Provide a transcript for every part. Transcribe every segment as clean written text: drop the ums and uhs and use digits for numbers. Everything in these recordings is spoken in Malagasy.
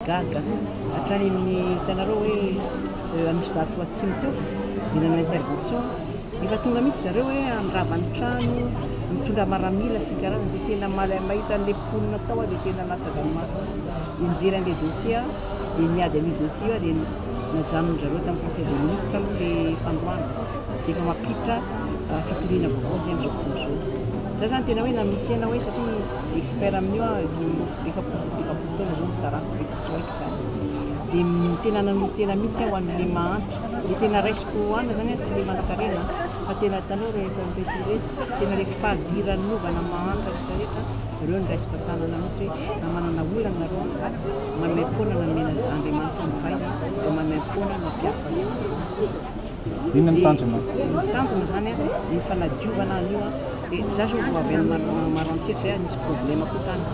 gaga hatrany amin'ny hitanareo hoe anosy zato atsimo teo dia nanao intervention efa tonga mihitsy zareo hoe andravany trano mitondra maramila sy karazany dia tena mahita an'ilay mponina tao dia tena natsaka maso mijery an'ilay dossier dia miady an'io dossier dia najanony zareo tamin'ny conseil des ministres aloha ilay fandroana dia efa mampiditra fitoriana vaovao zay amin'izao fotoana izao. Za zany tena hoe tena hoe satria expert amin'io efa taona zao mitsara tsy haiko zany dia tena nanohy tena mihitsy ho an'ilay mahantra dia tena raisiko hoana zany tsy ilay manan-karena fa tena tanao rehefa mipetrire tena ilay fahadiran'ovana mahantra rehetra ireo ny raisiko tanana mihitsy hoe manana olana nareo mamem-pona namena Andriamanitra ny fahaizana dia mamem-pona mampiavaka azy. Inona ny tanjona? Ny tanjona zany ny fanadiovana an'io dia za zao vao avy amin'ny maroantsetra nisy problème koa tany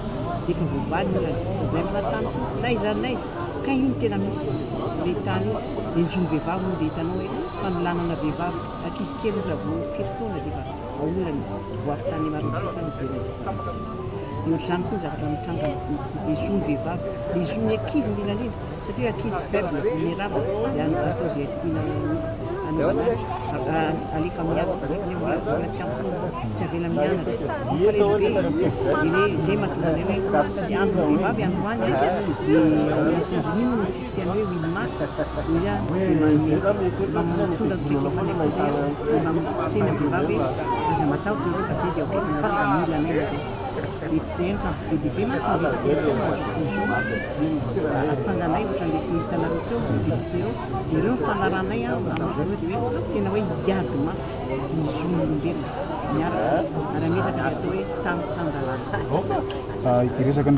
dia efa voavaly ny problème na tany na iza ka io no tena misy ilay tany io dia nizony vehivavy moa dia hitanao hoe fanolanana vehivavy ankizy kely raha vao fito taona dia efa vaolany voavy tany maroantsetra mijery azy ohatr'izany koa ny zavatra mitranga izony vehivavy dia izony ankizy indrindrandrindra satria ankizy faible vulnérable dia atao izay tiana anaovana azy alefa miasa mbola tsy ampy tsy avela mianatra mampalaibe dia zay mahatonga an'ilay hoe sady andro vehivavy andro any dia Nations Unies no fixeny hoe 8 mars izy mamitondra trikofaneko zay tena vehivavy aza mataoko rehefa zay dia okey mipaka mila anay dia tsy zay fa bebe matsy atsanganay ohatran'ilay hitanareo teo député eo dia ireo mifanaranay amin'ireo dia hoe tena hoe hiady mafy izon'olombelona miaraka arametaka atao hoe tangalana. Iresaka